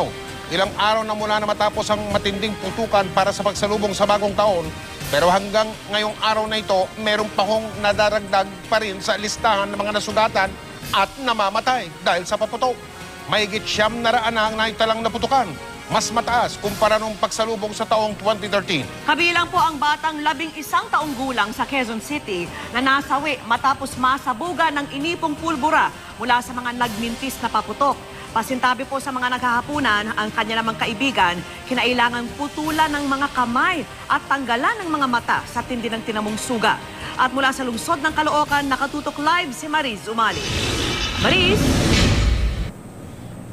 Mindanao. Ilang araw na mula na matapos ang matinding putukan para sa pagsalubong sa bagong taon. Pero hanggang ngayong araw na ito, meron pa hong nadaragdag pa rin sa listahan ng mga nasugatan at namamatay dahil sa paputok. Mahigit 900 na ang naitalang naputukan. Mas mataas kumpara nung pagsalubong sa taong 2013. Kabilang po ang batang 11 taong gulang sa Quezon City na nasawi matapos masabuga ng inipong pulbura mula sa mga nagmintis na paputok. Pasintabi po sa mga naghahapunan, ang kanya namang kaibigan, kinailangan putulan ng mga kamay at tanggalan ng mga mata sa tindi ng tinamong suga. At mula sa lungsod ng Caloocan, nakatutok live si Mariz Umali. Mariz!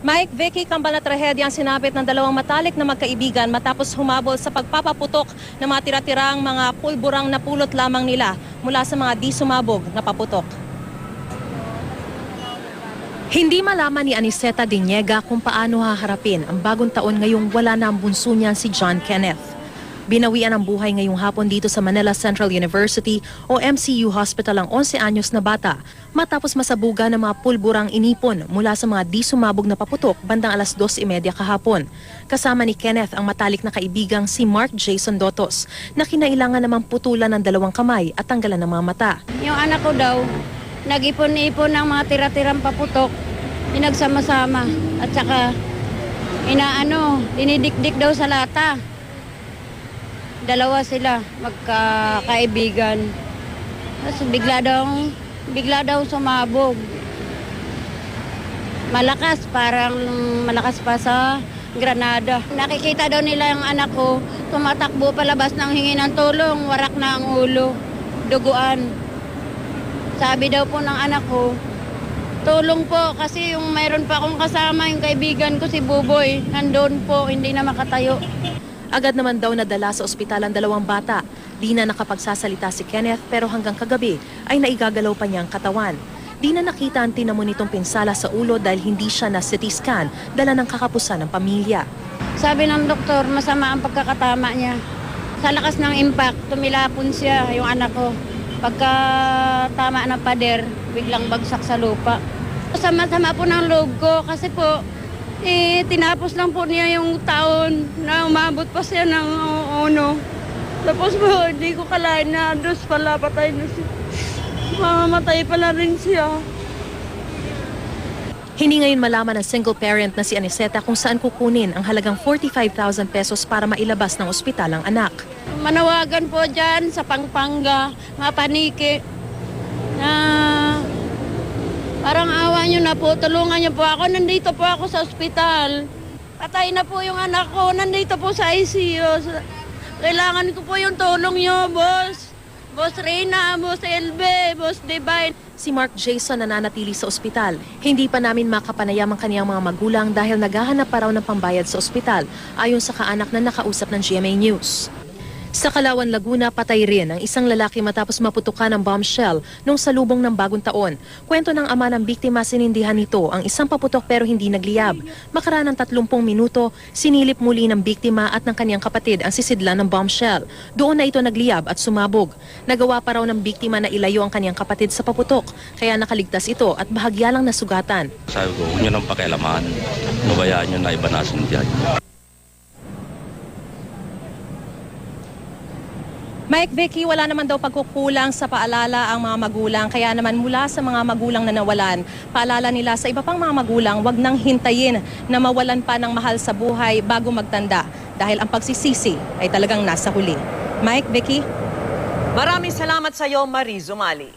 Mike, Vicky, kambal na trahedya ang sinapit ng dalawang matalik na magkaibigan matapos humabol sa pagpapaputok ng mga tira-tirang mga pulburang napulot lamang nila mula sa mga di sumabog na paputok. Hindi malaman ni Aniceta Diniega kung paano haharapin ang bagong taon ngayong wala na ang bunso niyan si John Kenneth. Binawian ang buhay ngayong hapon dito sa Manila Central University o MCU Hospital ang 11 anyos na bata matapos masabuga ng mga pulburang inipon mula sa mga di sumabog na paputok bandang alas 2:30 kahapon. Kasama ni Kenneth ang matalik na kaibigang si Mark Jason Dotos na kinailangan namang putulan ng dalawang kamay at tanggalan ng mga mata. Yung anak ko daw, nag-ipon-ipon ng mga tira-tirang paputok, pinagsama-sama at saka dinidikdik daw sa lata. Dalawa sila, magkakaibigan. Tapos bigla daw sumabog. Parang malakas pa sa granada. Nakikita daw nila yung anak ko, tumatakbo palabas ng hingi ng tulong, warak na ang ulo, duguan. Sabi daw po ng anak ko, tulong po kasi yung mayroon pa akong kasama, yung kaibigan ko si Buboy, nandun po, hindi na makatayo. Agad naman daw nadala sa ospital ang dalawang bata. Di na nakapagsasalita si Kenneth pero hanggang kagabi ay naigagalaw pa niyang katawan. Di na nakita ang tinamo nitong pinsala sa ulo dahil hindi siya na CT scan, dala ng kakapusan ng pamilya. Sabi ng doktor, masama ang pagkakatama niya. Sa lakas ng impact, tumilapon siya, yung anak ko. Pagka tama ng pader, biglang bagsak sa lupa. Sama-sama po ng loob ko kasi po, tinapos lang po niya yung taon na umabot pa siya ng ono. Tapos po, hindi ko kalain na dos pala, patay na siya. Mamamatay pala rin siya. Hindi ngayon malaman ng single parent na si Aniceta kung saan kukunin ang halagang 45,000 pesos para mailabas ng ospital ang anak. Manawagan po dyan sa Pampanga, mga paniki, na parang awa nyo na po, tulungan nyo po ako. Nandito po ako sa ospital. Patay na po yung anak ko, nandito po sa ICU. Kailangan ko po yung tulong nyo, boss. Boss Reyna, Boss Elbe, Boss Divine. Si Mark Jason nananatili sa ospital. Hindi pa namin makapanayam ang kaniyang mga magulang dahil naghahanap pa raw ng pambayad sa ospital, ayon sa kaanak na nakausap ng GMA News. Sa Kalawan, Laguna, patay rin ang isang lalaki matapos maputukan ng bombshell nung salubong ng bagong taon. Kwento ng ama ng biktima, sinindihan nito ang isang paputok pero hindi nagliyab. Makaraan ng 30 minuto, sinilip muli ng biktima at ng kanyang kapatid ang sisidlan ng bombshell. Doon na ito nagliyab at sumabog. Nagawa pa raw ng biktima na ilayo ang kanyang kapatid sa paputok, kaya nakaligtas ito at bahagya lang nasugatan. Sabi ko, huwag nyo nang pakialaman. Babayaan nyo na iba nasundihan. Mike, Vicky, wala naman daw pagkukulang sa paalala ang mga magulang. Kaya naman mula sa mga magulang na nawalan, paalala nila sa iba pang mga magulang, wag nang hintayin na mawalan pa ng mahal sa buhay bago magtanda. Dahil ang pagsisisi ay talagang nasa huli. Mike, Vicky? Maraming salamat sa iyo, Mariz Umali.